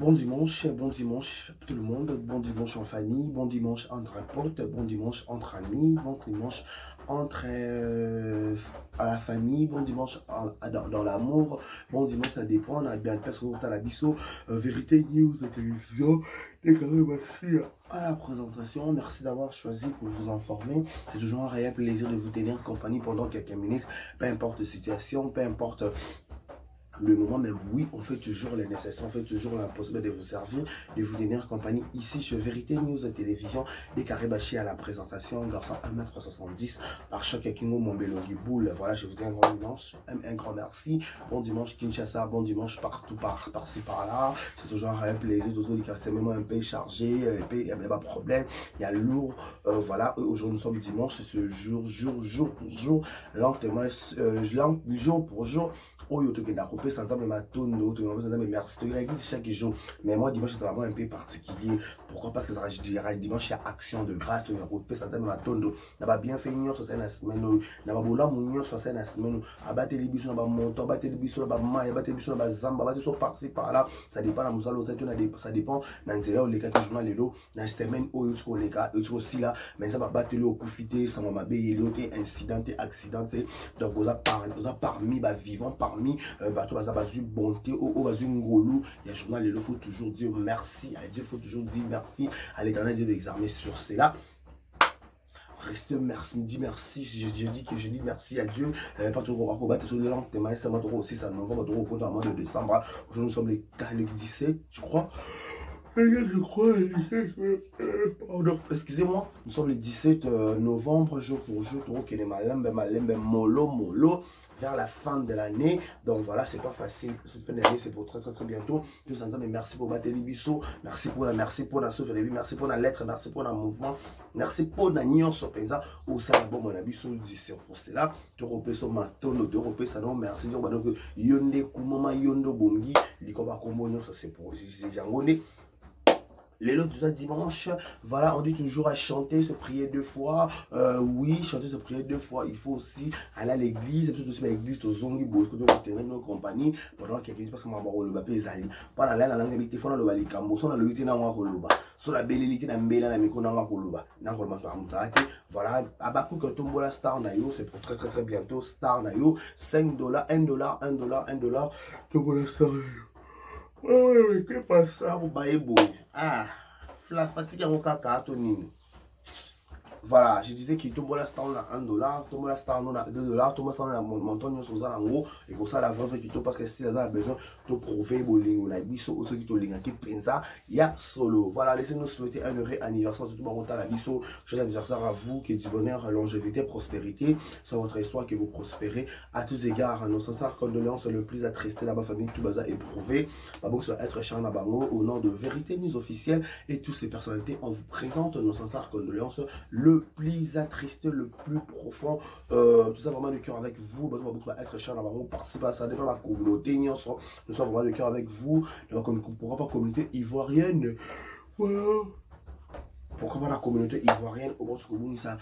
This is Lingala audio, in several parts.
bon dimanche tout le monde, bon dimanche en famille, bon dimanche entre potes, bon dimanche entre amis, bon dimanche entre à la famille, bon dimanche dans l'amour, bon dimanche ça dépend, on a bien parce qu'on la bisso, vérité news, télévision, et quand même merci à la présentation, merci d'avoir choisi pour vous informer, c'est toujours un réel plaisir de vous tenir compagnie pendant quelques minutes, peu importe la situation, peu importe le moment, mais oui, on fait toujours le nécessaire, on fait toujours l'impossible de vous servir, de vous donner compagnie ici sur Vérité News Télévision, des Karibachi à la présentation, garçon 1m70, par choc Kingo Mombelongi Boule. Voilà, je vous dis un grand merci. Bon dimanche Kinshasa, bon dimanche partout, par-ci, par-là. C'est toujours un plaisir, toujours c'est même un peu chargé, il n'y a pas de problème, il y a lourd. Voilà, aujourd'hui nous sommes dimanche, ce jour, lentement, jour pour jour. Oyo tokenda kopesa nzambe matondo tokenda nzambe merci tokenda église chaque jour mais moi dimanche c'est vraiment un peu particulier pourquoi parce que ça dirait dimanche il y a action de grâce tokenda kopesa nzambe matondo na ba bienfait nyonso ça na semaine na ba bolamu nyonso ça na semaine abateli biso na ba monto abateli biso na ba mai abateli biso na ba zamba abateli so par-ci par-là ça dépend na musalo ça dépend na nzela oleka ke journal lelo na semaine oyo tiko leka aussi là mais ça va bateli okufite ça m'a mabeyeli ote incident accident donc oza parmi ba vivant parmi bato baza bazwi bonté oyo bazwi ngolu ya journal lelo faut toujours dire merci à Dieu, faut toujours dire merci à l'éternel Dieu des armées sur cela. Reste merci, dis merci, je dis merci à Dieu. Pas trop à sur le lendemain, ça m'a trop aussi, ça novembre, trop au compte en mois de décembre. Aujourd'hui, nous sommes le 17, je crois. Je crois, pardon, excusez-moi, nous sommes le 17 novembre, jour pour jour, tout qui est malembe, mollo, vers la fin de l'année. Donc voilà, c'est pas facile. Cette fin d'année, c'est pour très bientôt. Tous ensemble, merci pour battre les bisous, merci pour la sauve de vie, merci pour la lettre, merci pour le mouvement, merci pour la nion sur penza. Au sein de mon avis, sur 10 pour cela. Tu repères sur ma tonne, tu repères ça, non, merci. Donc, yonde, kumama, yondo, bongi, l'ikoba kombo, ça c'est pour Jangone. Les autres dimanche, voilà, on dit toujours à chanter, se prier 2 fois. Oui, chanter, se prier 2 fois. Il faut aussi aller à l'église, tout aussi à l'église, aux zongi, beaucoup de terrain, nos compagnies, pendant quelques jours, parce qu'on va voir le bapé Zali. Pendant la langue de téléphone, le bali cambo, son le lutte dans le koloba. Sur la bellité dans mbela na miko dans le koloba. Dans le koloba, voilà, à Bakou que tombe la star nayo, c'est pour très bientôt. Star nayo, $5, $1, tombe la star nayo. Ouais, qu'est-ce pas ça, vous baillez beau. Ah, la fatigue à mon caca, Tony. Voilà, je disais que tout le star on a $1, tout le star on a $2, tout le star on a montagne sur ça en gros, et comme ça la vraie qui parce que si les gens ont besoin de prouver bolingo, on a biso aussi qui tolinga qui pensa, il y a solo. Voilà, laissez-nous souhaiter un heureux anniversaire de tout le monde à la biso, joyeux anniversaire à vous, qui est du bonheur, longévité, prospérité, sur votre histoire que vous prospérez à tous égards. Nos sincères condoléances le plus attristé là-bas famille tout bazar éprouvé. Babou soit être cher Nabango au nom de Vérité News officielle et toutes ces personnalités, on vous présente nos sincères condoléances le plus attristé, le plus profond, tout ça vraiment de cœur avec vous. Beaucoup va être cher là-bas, participer à ça, dépend de la communauté, nous sommes vraiment de cœur avec vous, pourquoi pas communauté ivoirienne, voilà, pourquoi pas la communauté ivoirienne, au moins ce que vous ça.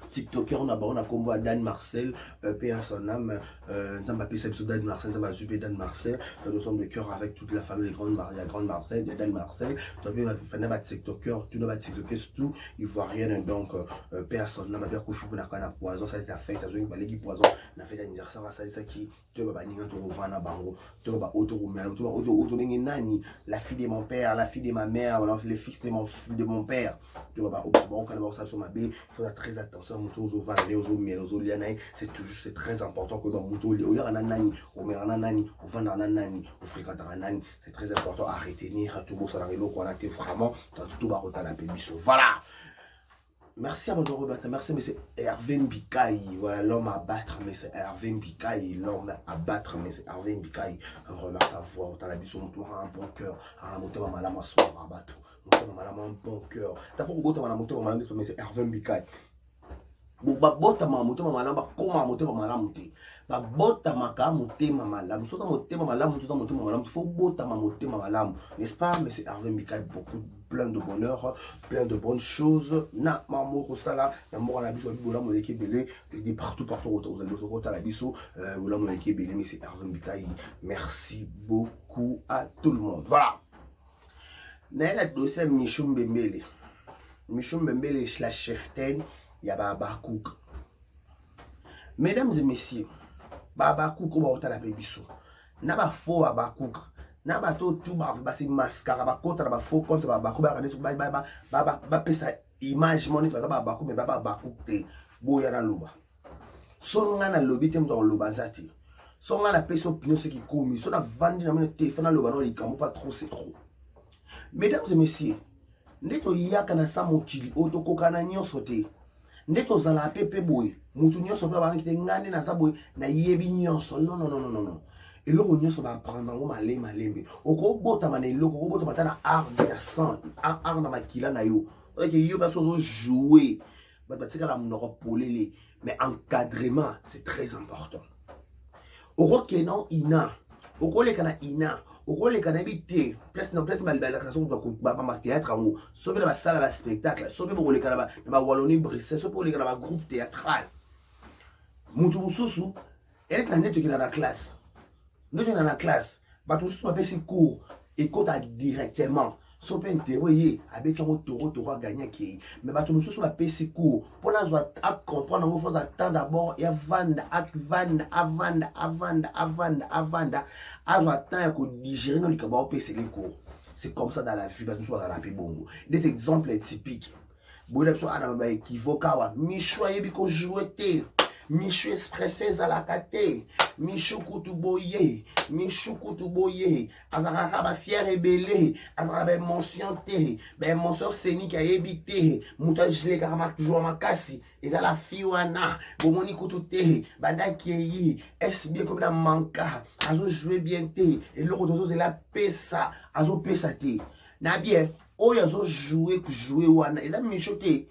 TikToker, on a combo à Dan Marcel, paix à son âme, Nzamba Pissa Dan Marcel, Nzamba Zupé Dan Marcel, nous sommes de cœur avec toute la famille de Grande Marcel, Dan Marcel, tu as fait un TikToker, tu n'as pas TikToker, tout, il voit rien, donc paix à son âme, bien Kofi pour la poison, ça a été la fête, tu as une qui poison, la fête d'anniversaire, ça ça qui, tu vas venir au Vana Bango, tu vas nani, la fille de mon père, la fille de ma mère, le fils de mon père, tu vas au bon, quand on va sur ma baie, il faut faire très attention. C'est toujours c'est très important que dans Mouto, c'est très important à retenir tout beau ça qu'on a été vraiment tout la voilà. Merci à votre Robert, merci, mais c'est Hervé Mbikaï. Voilà, l'homme à battre, mais c'est Hervé Mbikaï. L'homme à battre, mais c'est Hervé Mbikaï. Un remercie à voir, autant la biso, montre un bon cœur. À monter ma malama soir à battre. Monter ma malama un bon cœur. T'as fait un moto, ma malama, mais c'est Hervé Mbikaï. babotama motema malamu bakoma motema malamu te babotamaka motema malamu soki motema malamu toza motema malamu faut botama motema malamu, n'est-ce pas? Mais c'est Hervé Mikaï, beaucoup plein de bonheur, plein de bonnes choses na maman kosala na moko na biso bibola moleki belé de partout aux allez la biso bola moleki belé, mais c'est Hervé Mikaï. Merci beaucoup à tout le monde. Voilà. Na la dossier Michou Mbembele la cheftaine ya Baba Cook. Mesdames et messieurs, Baba Cook ba otala pe biso na ba faux Baba Cook na ba to tout ba si mascara ba kota ba faux compte ba Cook ba kanisi ba pesa image monite ba Baba Cook mais Baba Cook te boya na loba songa na lobi te mto loba zati songa na pesa opinion ce qui commis so na vandi na mene téléphone na loba no likambo pas trop c'est trop. Mesdames et messieurs, ndeto yaka na sa mokili otokoka na nyonso te ndeto zala pepe boy mutu nyonso pe ba ngite ngani na sa boy na yebi nyonso non eloko nyonso ba prendre ngo malembe okobota mana eloko okobota matana art ya sang art na makila na yo ok yo ba so jouer ba tika la mnoko polele, mais encadrement c'est très important. Okokena ina okoleka na ina okoleka na bité presque malbala ka so ba théâtre ngo sobe ba salle ba spectacle sobe bokoleka na ba Wallonie Bruxelles sobe bokoleka na ba groupe théâtral mutu mususu elle est ndeto kina na classe ndeto na classe ba tout mususu ba pesi cours écoute directement sope interroyer avec un toro gagner qui mais ba tout mususu ba pesi cours pour la joie à comprendre ngo faut attendre d'abord ya vanda avanda azwa temps ya ko digérer no likaba pesi les cours. C'est comme ça dans la vie ba tout soit dans la bongo des exemples typiques boule so ana ba équivoque wa michwa yebi ko jouer te Michou expressé à la kate, Michou Koutuboye, Azaraka ba fier et belé, Azaraka mention te, ben mention scénique a évité, Mouta gelé karama toujours ma kassi, et la fiwana, Bomoni Koutute, Banda Kiei, est bien comme la manka, Azo joué bien te, et l'autre c'est la pesa, Azo pesa te, na bien, oh yazo joué wana, et la Michou te.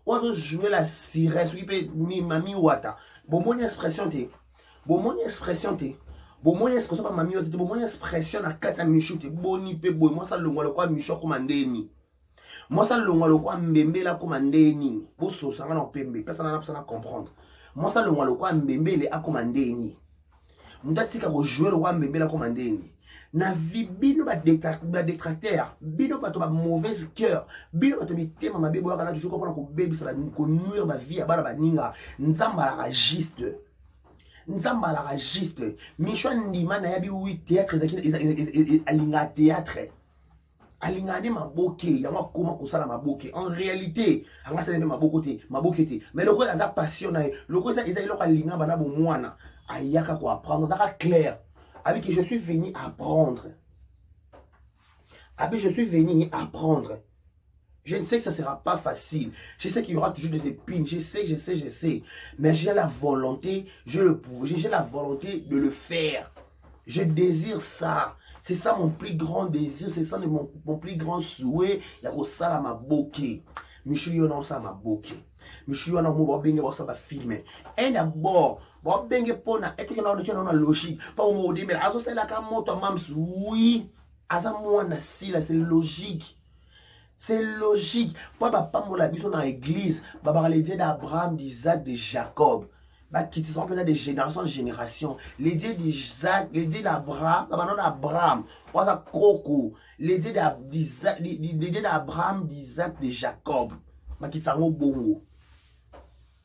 On va jouer la sirène, ce qui peut mami wata. Bon, mon expression te. Bon, mon expression te. Bon, mon expression pas mami wata. Bon, mon expression na kata michou te. Boni pe boy. Moi ça le ngwa le kwa michou komandeni. Moi ça le ngwa le kwa mbembe la komandeni. Bo so sanga na pembe. Personne n'a pas comprendre. Moi ça le ngwa le kwa mbembe le akomandeni. Mutatika ko jouer le kwa mbembe la komandeni. Na vie bino ba détracteur bino ba to ba mauvaise cœur bino ba to bitema mabebo ya kana toujours ko ko bebisa ba ko nuire ba vie ya bana ba ninga nzamba la juste michwa ndima na yabi oui théâtre alinga théâtre alingane maboke ya makoma kosala maboke en réalité anga sala maboke te mais le ko la passion na le ko ça ils ont alinga bana bo mwana ayaka ko apprendre daka clair. Avec que je suis venu apprendre. Je suis venu apprendre. Je ne sais que ça ne sera pas facile. Je sais qu'il y aura toujours des épines. Je sais. Mais j'ai la volonté, j'ai la volonté de le faire. Je désire ça. C'est ça mon plus grand désir. C'est ça mon plus grand souhait. Il y a ça là ma bokeh. Michou yon ça ma bokeh. Michou yon mo benge ça va filmer. Et d'abord bon benge pona et que na logique pas au mot mais azo c'est la kamoto mams oui aza mwana sila c'est logique pas papa mo la biso dans l'église baba les dieux d'Abraham d'Isaac de Jacob bah qui sont peut-être de génération en génération les dieux d'Isaac les dieux d'Abraham d'Abraham ça koko les dieux d'Isaac les dieux d'Abraham d'Isaac de Jacob bah qui sont bongo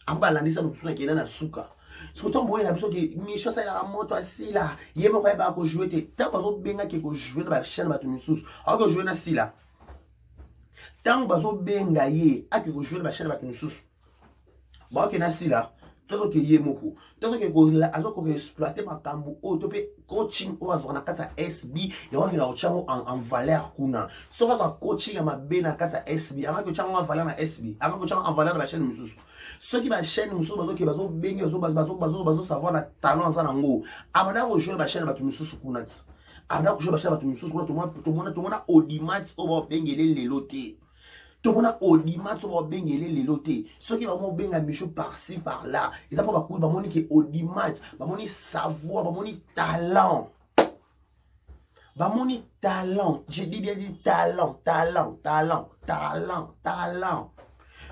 amba landisa mutuna kena na suka. Si vous tombez dans le Michou, ça la moto assis là. Il y a pas que jouer. Tant que vous benga que jouer dans la chaîne de Missus. Alors que jouer dans assis là. Tant que vous benga yé, à que jouer dans la chaîne de Missus. Bon que assis là. Tant que yé moko. Tant que vous azo que exploiter ma cambo. Oh, tu peux coaching ou azo na kata SB. Et on a chango en valeur kuna. Si on a coaching à ma bena kata SB. Avant que chango en valeur na SB. Avant que chango en valeur na chaîne de Missus. Ceux qui va chaîne muso bazo ki bazo bengi bazo savoir na talent za nango amana ko jouer ba chaîne ba mususu kuna amana ko jouer ba chaîne ba mususu kuna to mona audimat o ba bengele lelo te on a audimat sur bengele les lotés. Ceux qui vont benga michou par-ci par-là. Ils ont pas beaucoup de monde qui audimat, bamoni savoir, bamoni talent. Bamoni talent. Je dis bien dit talent.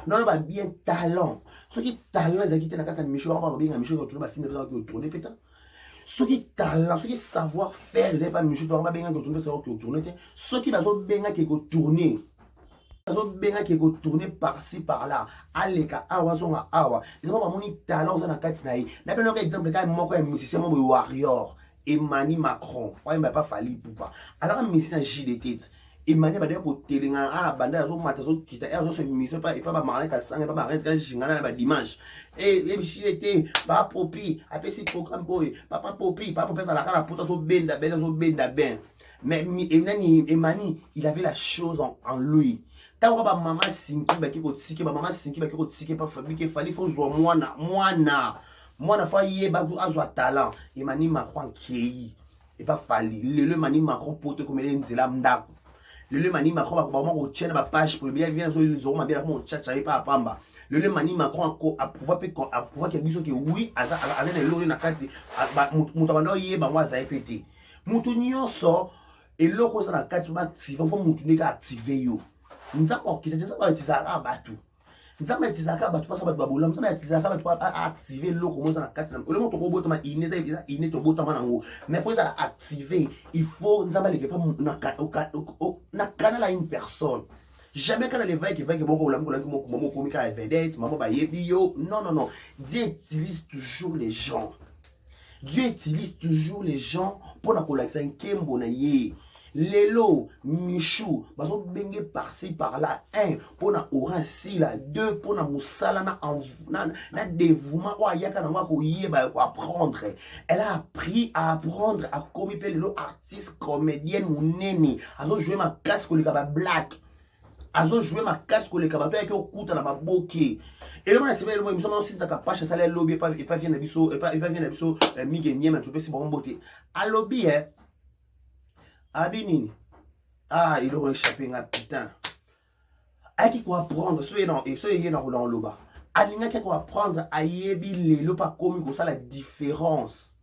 Non, non, bien talent. Ceux qui talent, ils ont quitté la carte de michou, on va benga michou qui va finir de tourner peut-être. Ceux qui talent, ceux qui savoir faire, ils n'ont pas michou, on va benga qui tourner. Ceux qui vont benga qui tourner. Benga qui est tourné par-ci par-là aleka awa zonga awa ils ont pas mon talent dans la carte naï n'a pas un exemple quand moi un musicien mon warrior Emmanuel Macron ouais mais pas fallu pour pas alors un musicien JDT Emmanuel ba de ko telinga ala banda zo mata zo kita zo so mission pas pas marrer ka sanga pas marrer ka jingana ba dimanche et JDT ba popi après ce programme boy papa popi dans la cara pour zo benda ben mais Emmanuel il avait la chose en lui. Tant que maman sinki ba kiko tsike ba maman sinki ba kiko tsike pa fabriquer fali faut zo mwana fa yeba ku azwa talent Emmanuel Macron kei et pas fali le Emmanuel Macron pote comme les nzela mdako le Emmanuel Macron ba ba ko tienne ba page pour bien vient zo les oroma bien mo tchatcha pa pamba le Emmanuel Macron a pouvoir que biso que oui avec les lori na kati mutu banda yeba mwa za epete mutu nyonso eloko za na kati ba active faut mutu ndeka activer yo. Nous avons quitté ça va utiliser à battu. Nous avons utilisé à battu pas ça va baboula. Nous avons utilisé à battu activer l'eau comme ça dans la carte. Le mot robot toma iné to bota manango. Mais pour être activer, il faut nous avons les pas na canal à une personne. Jamais quand les veilles qui veulent que beaucoup la maman comique à vedette, maman ba yo. Non. Dieu utilise toujours les gens. Dieu utilise toujours les gens pour la collecter un kembo na ye. Lelo, Michou, bazo bengue par-ci par-là, 1 pour na orasi la 2 pour na musala na dévouement ou ayaka na ko yeba ko apprendre. Elle a appris à apprendre à commis lelo artiste comédienne muneni, azo jouer ma casque ko le kaba black. Azo jouer ma casque ko le kaba to yaki okuta na baboke. Et le monde c'est le monde nous aussi ça capache ça les lobby pas vient na biso et pas vient na biso migenier mais tout peut si bon beauté. A lobby Abinini. Ah, il aurait échappé un putain. Aïe qui apprendre, soyez dans le bas. Alinga qui apprendre à yebi le pas comme ça la différence.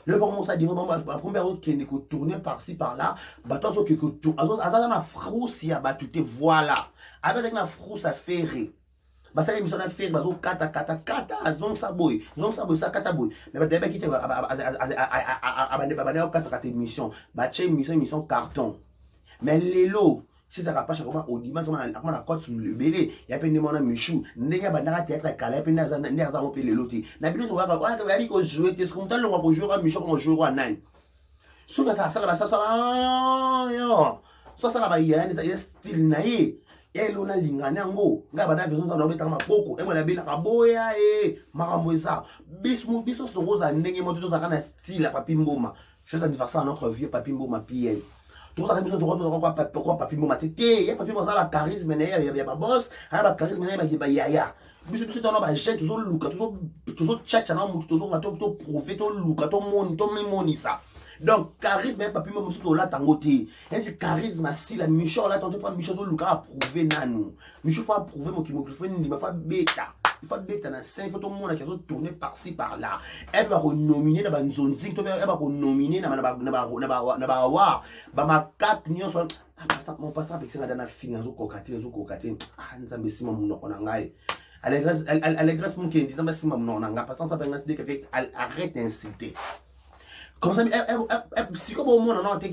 Le moment ça dit vraiment la première autre qui est tourner par-ci par-là, bateau que tout. Azana na frousse ya batute voilà. Avec la frousse à ferrer. Basa l'émission à faire bazo kata zong saboy ça kata boy mais ba deba kite abane kata émission ba che émission carton mais lelo si ça pas chaque fois au dimanche on a côte sur le belé ya pe ndemona michou ndenge bandaka théâtre kala pe ndaza ndaza mo pe lelo ti na bino so ka abi ko jouer te comme tal on va jouer à michou on jouer à nine so ka ça la ça yo so ça la ba ya style na ye elo na lingana ngo ngaba na vision za betaka maboko e mona bela kaboya makambo eza biso so roza ndenge moto to na style papi mboma chose anniversaire à notre vieux papi mboma PL tout ça besoin de quoi papi mboma tete ya papi mboma ba charisme na ya ba boss ala ba charisme na ba yaya biso dans ba jet to luka to chacha na mutu to ngato to prouver to luka to moni ça. Donc, charisme, papi, moi, je suis là, tangoté. Et ce charisme, si la Michel, là, t'entends pas, Michel, le cas à prouver, nanou. Michel, faut prouver, mon microphone, il faut bêta. Il faut bêta, dans 5 fois, tout le monde qui a tourné par-ci, par-là. Elle va renominer dans une zone zing, elle va renominer dans ma cap, mon passant avec ça, dans la fin, dans cocaté. Ah, nous avons si mon nom, on a Allégresse, mon qui dit, si mon nom, on a pas ça, arrête d'insulter. Comme ça, si comme au monde, on a été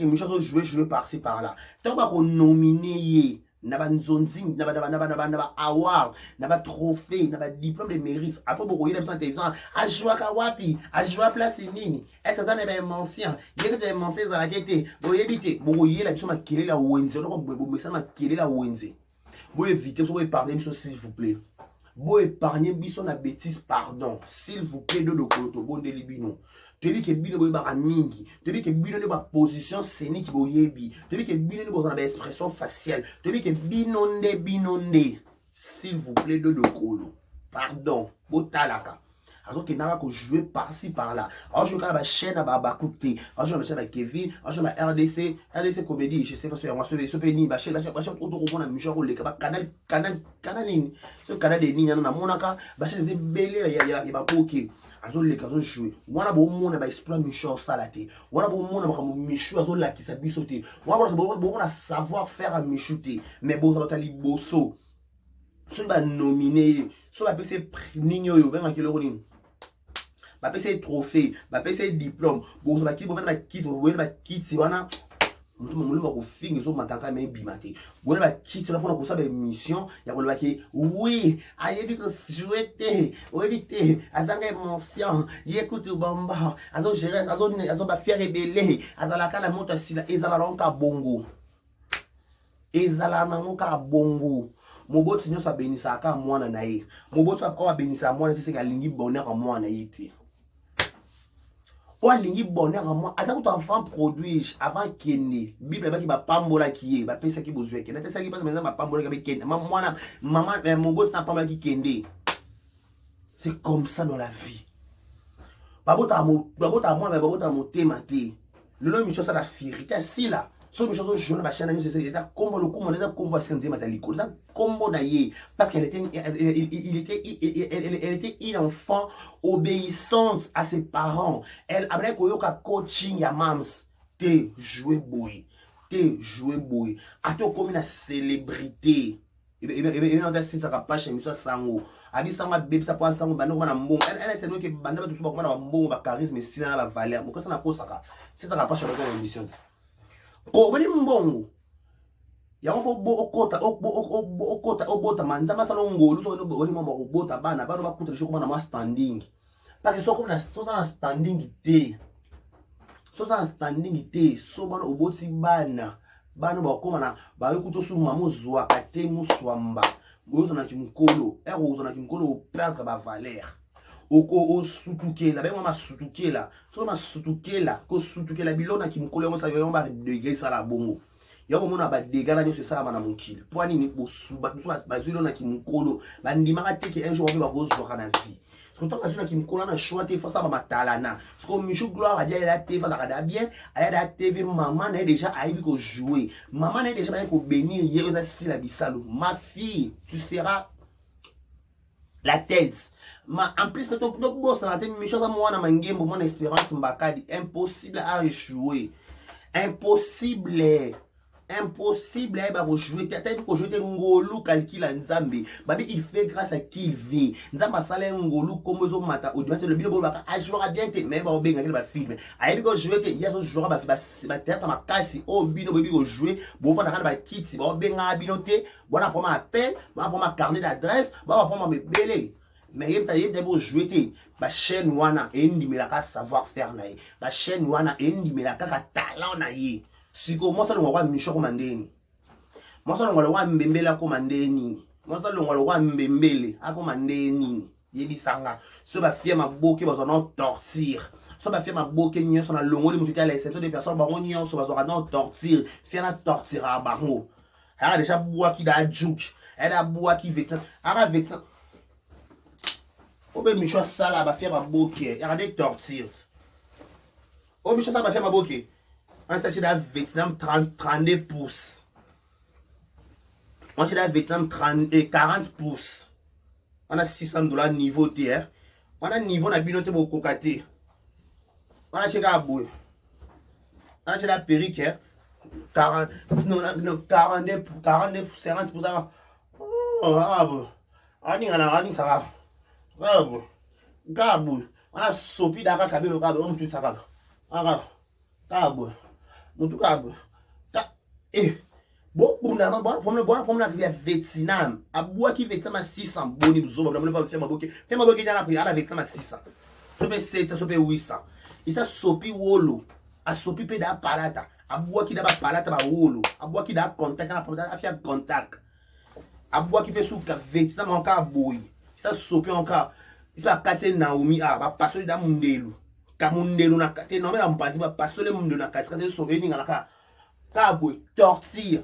jouer par-ci par-là. Tant qu'on nominé, n'a zone zing, n'a award, n'a trophée, n'a diplôme de mérite. Après, beaucoup de gens disent, à jouer à Wapi, à jouer à place Nini. Est-ce que ça n'est pas ancien? Il y a des anciens à la guette. Vous évitez, vous voyez la personne qui est la Wenze, vous qui est la Wenze. Vous évitez, vous parler, s'il vous plaît. Vous épargnez, biso na bêtise, pardon. S'il vous plaît, de l'autre, bon délibino. Tu dis que bino boy ba mingi, tu dis que bino ne ba position scénique boyebi, tu dis que bino ne ba expression faciale, tu dis que binonde, s'il vous plaît de colo. Pardon, botalaka. azo ke naka ko jouer par-ci par-là azo jouer kala ba chaîne ba coûter azo jouer ba chaîne ba Kevin azo ba RDC comédie je sais pas sur moi sur ni ba chaîne auto ko na mission ko leka ba canal nini so canal de nini na monaka ba chaîne ze belé ya ba poké azo leka azo jouer wana bo mona ba exploit mission salate wana bo mona ba michu azo lakisa biso te wana bo na savoir faire à michuter mais bo ça ba tali bosso so ba nominé so ba pese nini oyo benga kiloko nini ba pese trophée ba pese diplôme bo so ba ki bo ba kit wana mutu ba ko fingi so matanga me bimate bo ba kit na pona ko sa ba émission ya ko ba ki oui ayebi ko jouer te oui te azanga émotion yekutu bamba azo gérer azo ba faire rebelle azala kala moto sila ezala ronka bongo ezala nangoka bongo moboti nyonso abenisaka mwana na ye moboti oyo abenisa mwana te seka alingi bonheur ya mwana ye te oyo alingi bonheur ya mwana ata kutu enfant produit avant kende bible ebaki bapambolaki ye bapesaki bozwi ekende atesaki mpasi menza bapambolaki abekende mwana mama moboti na apambolaki kende c'est comme ça dans la vie babota mwana babota motema te lelo mission ça la fierté asila so mes choses je na chaîne c'est ça comme le coup les combo c'est des mataliko ça combo naie parce qu'elle était elle était une enfant obéissante à ses parents elle après koyoka coaching ya mams te jouer boy ato comme une célébrité et on a dit ça pas chez monsieur sango abi sanga bébé ça pas sango bano na mbongo elle c'est nous que banda tout souvent comme na mbongo ba charisme sina na valeur ko ça na kosaka c'est ça pas chez la émission ko bani mbongo ya ngofo okota obota manzama salo ngolu so boni mama obota bana ba kutra shoko bana ma standing parce que so comme na so na standing te so bana oboti bana ba koma na ba yokuto su mamo zwa kate muswamba gozo na kimkolo erozo na kimkolo perdre ba valeur oko sutukela ba mama sutukela so ma sutukela ko sutukela bilona kimkolo yango sa yo ba de sala bongo yako mona ba dégana nyo sala bana mokili po nini bosuba bazilo na kimkolo bandimaka teke un jour ba kozwa na vie surtout quand na kimkolo na choix te face ba matalana parce que Michou Gloire a dit elle a TV ça bien elle a TV maman est déjà arrivé ko jouer maman est déjà ko bénir hier ça si la bisalo ma fille tu seras la tête en plus notre boss na tête Michou ça moi na mangembo mon espérance mbakadi impossible à échouer impossible ba jouer peut-être que jouer ngolu calcula nzambe babi il fait grâce à qui il veut nzamba sala ngolu comme zo mata au le bilo ba a jouera bien te mais ba obenga ba film ayebi ko jouer te ya zo jouera ba théâtre ma kasi o bino babi ko jouer bo fa na ba kits ba obenga bino te bona pour ma appel bona pour ma carnet d'adresse ba pour ma bébé mais yebta bo jouer te ba chaîne wana endimela ka savoir faire na ye ba chaîne wana endimela ka talent na ye siko moi ça le roi Michou komandeni moi ça le roi mbembele akomandeni moi ça le roi mbembele akomandeni yebisanga so ba fie maboke bazo na torture so ba fie maboke nyonso na longoli mutuka la exception des personnes bango nyonso bazo na torture fie na torture a bango ha déjà bois qui da juk elle a bois qui vêtement avec obe Michou sala ba fie maboke il y a des tortures o Michou ça ba fie maboke on s'achète à Vietnam 32 pouces. On s'achète à Vietnam 40 pouces. On a $600 niveau TR. On a niveau na binote pour cocaté. On a acheté à bouille. On a acheté à Périque. 40, 50 pouces. Oh, ah bon. On ça va. Ah bon. Gabou. On a sopi d'aka kabelo kabelo. On tout ça va. Ah gabou. Mutu kabo ta beaucoup na bon na Vietnam abua ki Vietnam à 600 boni buzoba na pas faire maboke na pri ala Vietnam à 600 sope 700 sope 800 isa sopi wolo a sopi pe da palata abua ki da ba palata ba wolo abua ki da contact na palata afia contact abua ki pe sou ka Vietnam encore boy isa sopi encore isa kate Naomi ba pasoli da mundelu kamundelo na kate non mais la mpati ba pasole mundu na kate kate so eninga na ka boy torture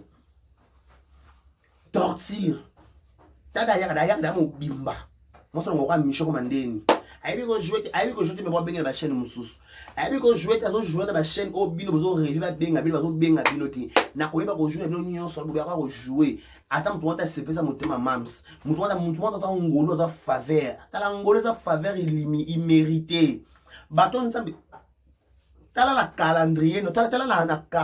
tada ya mo bimba mo so ngokwa Michou komandeni ayebi ko jouer te me bobenga ba chaîne mususu ayebi ko jouer te azo jouer na ba chaîne o bino bozo rêver ba benga bino bazo benga bino te na koyeba ko jouer bino nyonso bo ya ko jouer ata mutu wata sepesa motema mams mutu wata ta ngolo za faveur tala ngolo za faveur immérité bato nzambe tala la calendrier no tala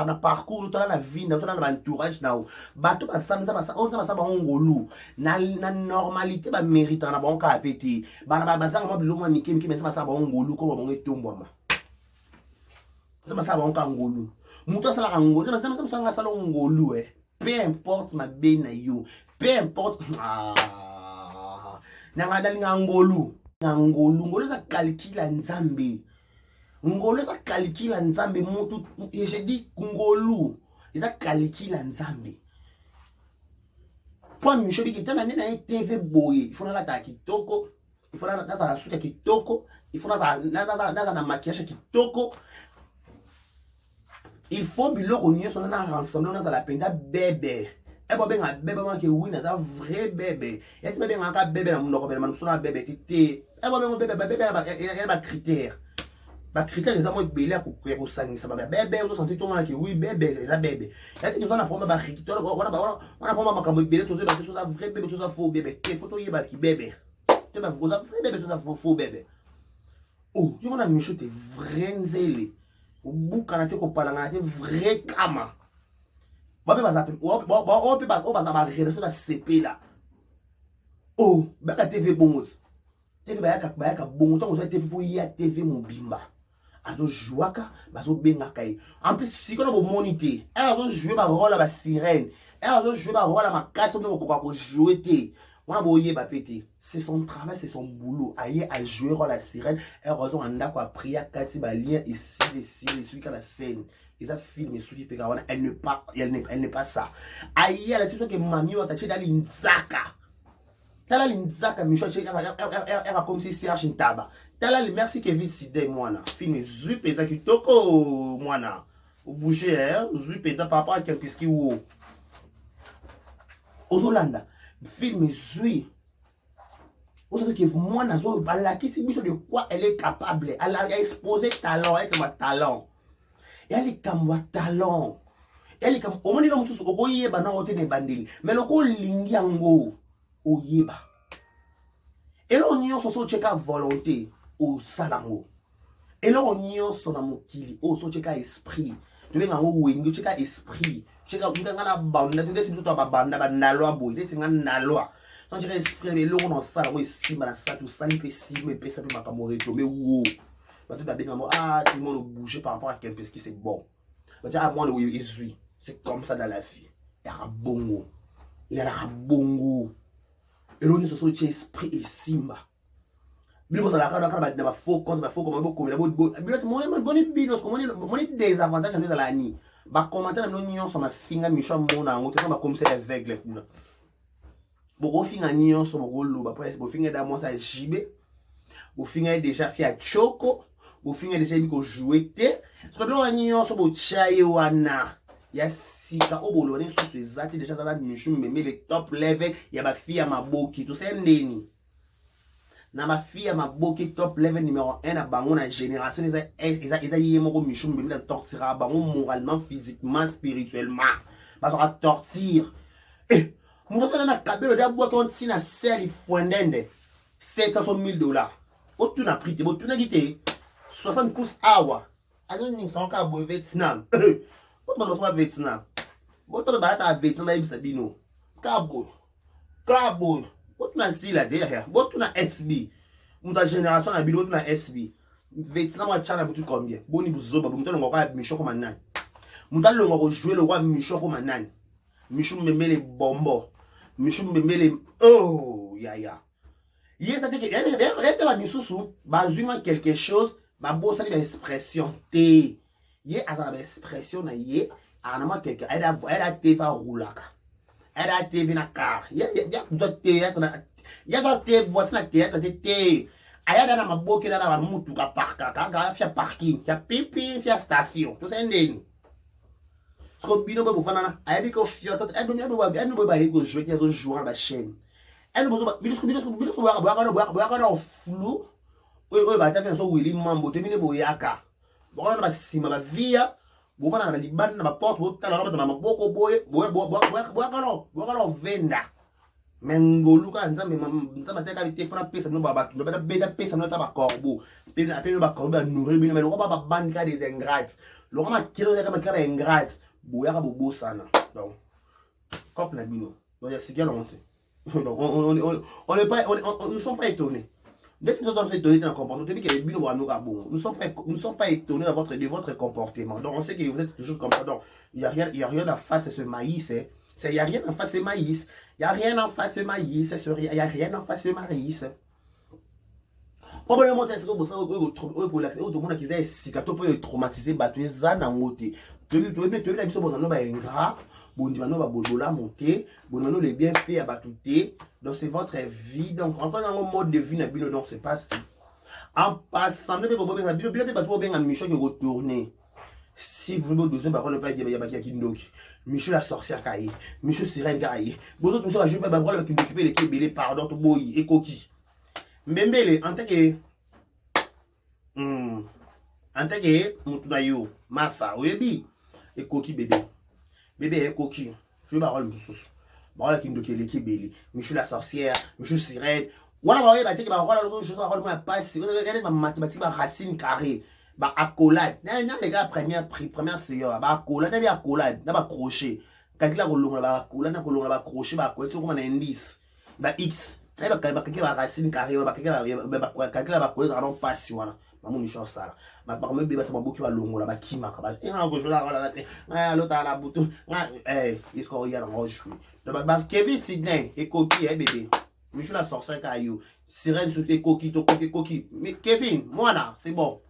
na parcours tala la vie na tala na entourage na bato basanza ba ngolu na normalité ba mérite na bon ka pété bana bazanga mo biloko miki mais ça ba ngolu ko ba ngetomboma ça ba ngolu mutu asala ngolu na ça nga sala ngolu peu importe ma bena yo peu importe na ngadali ngolu za calcula nzambe ngolo eza calcula nzambe mutu je dis ngolu eza calcula nzambe po misho biki tana nena TV boye il faut na la kitoko il faut na la suka kitoko il faut na maquillage kitoko il faut biloko nyonso na rassembler na la penda bébé ebo benga bébé manke oui na za vrai bébé ya ti bébé ngaka bébé na munoko bela manuso na bébé tete ebo bengo bébé ba critère ba critère les amours belé à couper au sang ça va bébé vous sentez tout le monde que oui bébé ça bébé et tu vas prendre ba critère on a prendre ma cambo belé tout ça parce que ça vrai bébé tout ça faux bébé tes photos y ba qui bébé tu vas vous ça vrai bébé tout ça faux bébé oh tu vas micho te vrai nzele au bout quand tu parles ngana te vrai kama ba pe ba ça on peut pas relation la CP là oh ba ka TV bongo TV ba ya bongo tant que TV fo ya TV mobimba azo jouaka bazo benga kai en plus si qu'on a bo monité elle azo jouer ba rôle ba sirène elle azo jouer ba rôle ma casse on ko jouer té on a bo yeba pété c'est son travail c'est son boulot aye à jouer rôle la sirène elle raison anda ko prier kati ba lien ici celui qui a la scène ils a filmé celui qui elle n'est pas ça aye la situation que mami wa tachi dali nzaka tala linzaka micho era comme si Serge Ntaba tala li merci Kevin Sidé mwana film zup eza kitoko mwana au bouger zup eza par rapport à quel piski wo ozolanda film zui ozo que mwana zo balakisi biso de quoi elle est capable elle a exposé talent avec ma talent et elle est comme talent elle est comme omoni lo mususu okoyeba na otene bandeli mais loko lingi yango oyeba elo nyonso so cheka volonté o salango elo nyonso na mokili o so cheka esprit to benga ngo wengi cheka esprit cheka nganga na banda te desi to ba banda ba nalwa boy te singa nalwa so cheka esprit be lo no sala ko isimba na sa to sali pe sime pe sa pe makamore to me wo ba to ba benga mo tout le monde bouger par rapport à quelqu'un parce que c'est bon ba ja moi le ezui c'est comme ça dans la vie il y a bongo il y a bongo elo ni so che esprit et simba bilo za la kana ba faux compte ba faux comme beaucoup mais bilo mon boni binos comme mon désavantage dans la ni ba commenter na nyon so ma finga misho mona ngo te ba comme c'est aveugle kuna bo finga nyon so bo lo ba bo finga da mo sa jibe bo finga déjà fi a choko bo finga déjà bi ko jouer te so bilo nyon so bo chaye wana ya sika obolo ne so ezati déjà ça misho mais les top level ya ba fi ya maboki to c'est ndeni na ma fille à ma boki top level numéro 1 à bango na génération ils a yemoko misho mbemi la tortura bango moralement physiquement spirituellement ba sera torture muso na kabelo da boki on tina sel fondende $700,000 otu na prix te botu na gite 60 pouces awa azo ni sonka bo Vietnam botu ba so Vietnam botu ba ta Vietnam ba ibisa bino kabo botu na sila derrière botu na SB muta génération na bilo botu na SB Vietnam wa chana botu combien boni buzoba muta longo kwa misho ko manani muta longo ko jouer le roi misho ko manani misho memele bombo misho memele oh ya yes ça dit que elle va misusu bazuma quelque chose ba bossa ni expression te ye azana expression na ye anama quelque elle a te va roulaka elle a TV na car ya théâtre na ya va te voiture na théâtre te aya dana maboki na ba mutu ka parka ka fia parking ya pipi fia station to sendeni sko bino ba bofana aya biko fia to e bo ba go jouer qui zo jouer ba chaîne elle bo bino ba flou oyo batafe so wili mambo te mine boyaka bokona na basima bavia bovana na balibanda na baporte botala na batama maboko boyaka venda mengoluka nzambe ateka bitefona pesa bino babato beta pesa bino ata bacorbeau pe bacorbeau banourrir bino mais lokwa babandika des ingrates lokwa makilo yaka makila baingrate boyaka bobosana donc cop na bino donc yasikia longo te donc on n'est pas nous sommes pas étonnés. Dès que nous sommes étonnés de notre comportement, nous ne sommes pas étonnés de votre comportement. Donc on sait que vous êtes toujours comme ça. Donc il n'y a rien en face de ce maïs. Il n'y a rien en face de maïs. Il n'y a rien en face de maïs. Il n'y a rien en face de maïs. Probablement, c'est ce que vous savez, tout le monde qui est cicato peut traumatiser, battu, zanangote. Tu as vu, les bienfaits à batouté. Donc c'est votre vie. Donc encore dans un mode de vie, donc c'est pas si. En passant, si vous voulez doser, par contre, ne pas dire Michel la sorcière caillé, Michel sirène caillé. Vous autres, vous savez, je vais pas qui m'occuper les kébélés, pardon, tout boy et coquille. Mbembele, en tant que Moutunayo, Massa, Oyebi, et coquille bébé. Bébé et coquille. Je vais parler de sous. Voilà qui me dit les kébélés. Michel la sorcière, Michel sirène. Voilà, on va dire que je vais passer. Regardez ma mathématique, ma racine carrée. Bah, accolade. Les gars, première séance. Bah, accolade, n'a accolade, n'a pas crochet. Quand il a accolade, n'a crochet, bah, quoi, c'est comme un indice. Bah, X. Quelqu'un va racine carrée, quelqu'un va coller dans un passe, voilà. Maman, Michel, ça. Ma parole, bébé, tu m'as beaucoup à l'ongle, là, qui m'a cabaret. Et là, je là, l'autre à la bouton. Il se corrige à l'enjeu. Donc, Kevin Sidney, et coquille, bébé. Michel la sorcière caillou. Sirène sous tes coquilles, coquille. Mais Kevin, moi là, c'est bon.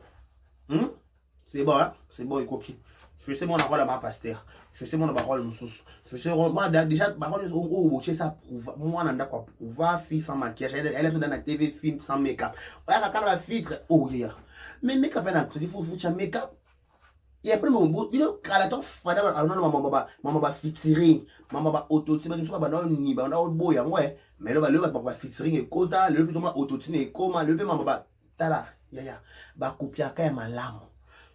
C'est bon, hein? C'est bon, et coquille. Je sais mon rôle à ma pasteur. Je sais mon rôle mon sous. Je sais moi déjà ma rôle au ça prouve moi nanda quoi prouver fille sans maquillage elle est dans la TV film sans make-up. Ouais quand la filtre oh yeah. Mais make-up il faut make-up. Et après mon beau il est calaton fada non maman va featuring maman va auto-tune tu sais pas non ni ba on boy ouais mais le va featuring et quota le plutôt ma auto-tune et comment le maman va tala ya ba copier ka malamu.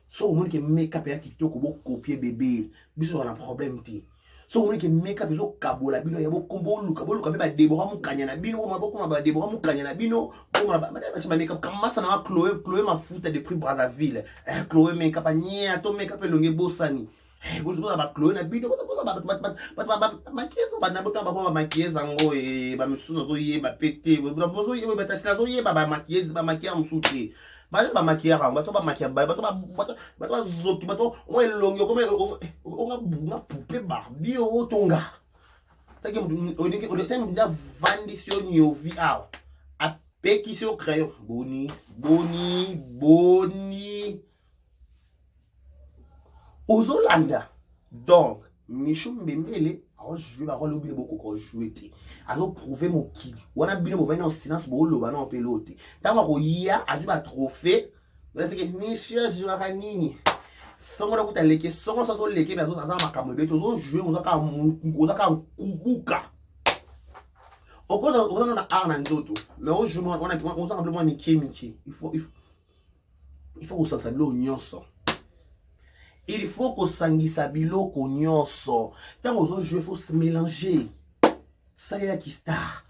So on que make-up ya kitoko bo copier bébé biso on a problème ti so on que make-up biso kabola bino ya bo kombo luka ba Deborah mukanya na bino ko ba Deborah mukanya na bino ko ba make-up kama sana na Chloé ma futa de prix Brazzaville Chloé make-up nia to make-up longe bosani vous ba Chloé na bino ba maquillage ba na bota ba maquillage ngo ba misuno zo ye ba pété bozo ye ba tasina zo ye ba maquillage msuti ba maquillage bato ba maquillage bato zoki bato on elongi comme on poupée Barbie au tonga taki on tem da vandisio nyovi aw a pekisio crayon boni Ozolanda donc Michou Mbembele jouer ba rôle beaucoup ko jouer te azo prouver mon kill wana bino mo vena en silence bo lo bana en pelote tama ko ya azu ba trophée wala c'est que Michel jouera nini songo kuta leke songo so leke ba zo sa makambo beto zo jouer mo ka kubuka on a arna nzoto mais aujourd'hui on a simplement Mickey il faut qu'on s'en lo nyonso. Il faut qu'on s'anguisse biloko nyonso. Tant aux autres jeux, il faut se mélanger. Ça y est qui star.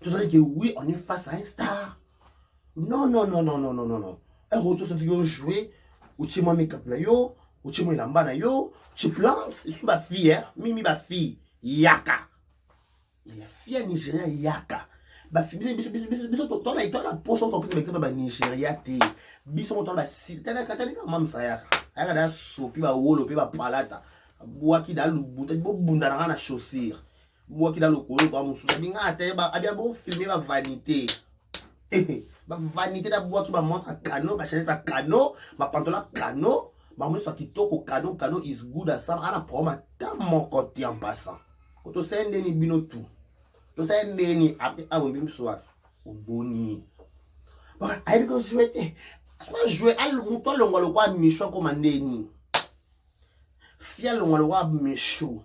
Tu sais que oui, on est face à un star. Non. Un retour sur le jouer. Ou tu m'as make-up na yo. Ou tu m'as lamba na yo. Tu plantes. C'est ma fille, hein. Mimi ma fille. Yaka. Il est fier Nigérien Yaka. Ba fille, biso toi la poche ton plus exemple ba Nigeria té. Biso ton ba si. T'as mam sa yaka. Aka sopi ba wolo pe ba palata boaki da lubuta bo bunda na chaussure boaki da lokolo kwa mususa binga ate ba abia bo filmer ba vanité ba vanité da boaki ba montre cano ba chaîne cano ba pantalon cano ba mo so kitoko cano is good as some ana proma ta mon côté en passant to sende ni bino tout to sende ni après abo bim soir o boni ba ai ko souhaiter soit jouer à l'autre longo le quoi méchant comme andeni fia longo le quoi méchant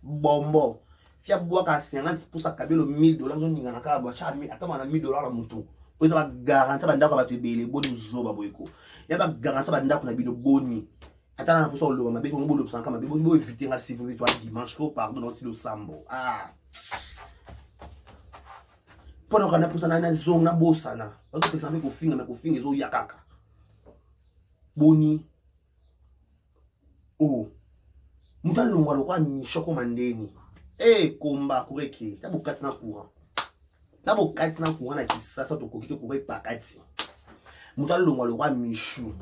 bombo fia bois ka 50 pour ça kabelo $1000 zo ninga na ka ba cha mi atama na $1000 la mutu Vous avez garanti que vous avez des bonnes zoba boyko. Il y a garanti que vous avez des bonnes. Attends, pour ça, on m'a dit que vous avez éviter la civil dimanche, pardon, dans le sambo. Ah. Pendant qu'on a pour ça, on a une zone, on a bossana. Parce que ça fait qu'on finit, mais qu'on finit, ils ont yakaka. Boni. Oh. Mouta longwa lokwa ni shoko mandeni. Eh, komba, kureki. Tabo katina courant. Tabo katina courant na kisasa to kokito kure pakati. Mouta longwa lokwa michou.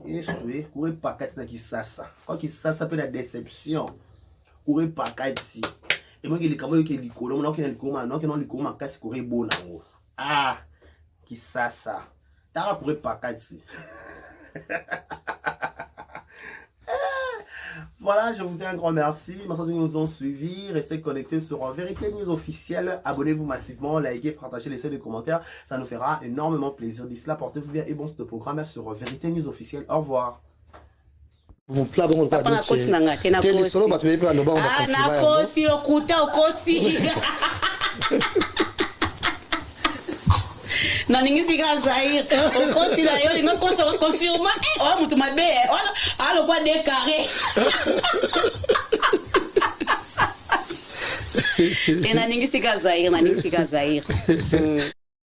Yesu, kure pakati na kisasa. Kwa kisasa pe na déception. Kure pakati. Et moi qui les camots qui les colons, non qui les colons, non qui non les colons, casse kure bon nango. Ah, kisasa. Tara kure pakati. Voilà, je vous dis un grand merci. Merci de nous ont suivis. Restez connectés sur Vérité News officielle. Abonnez-vous massivement, likez, partagez, laissez des commentaires. Ça nous fera énormément plaisir. D'ici là, portez-vous bien et bon ce programme sur Vérité News officielle. Au revoir. Mon plat bon pas na kosi nanga ke na kosi solo ba tuwe pa no ba on ah na kosi okuta okosi na ningisi ka Zaire okosi na yo ngo kosi o confirma oh mutu mabe alo pas décarré na ningisi ka Zaire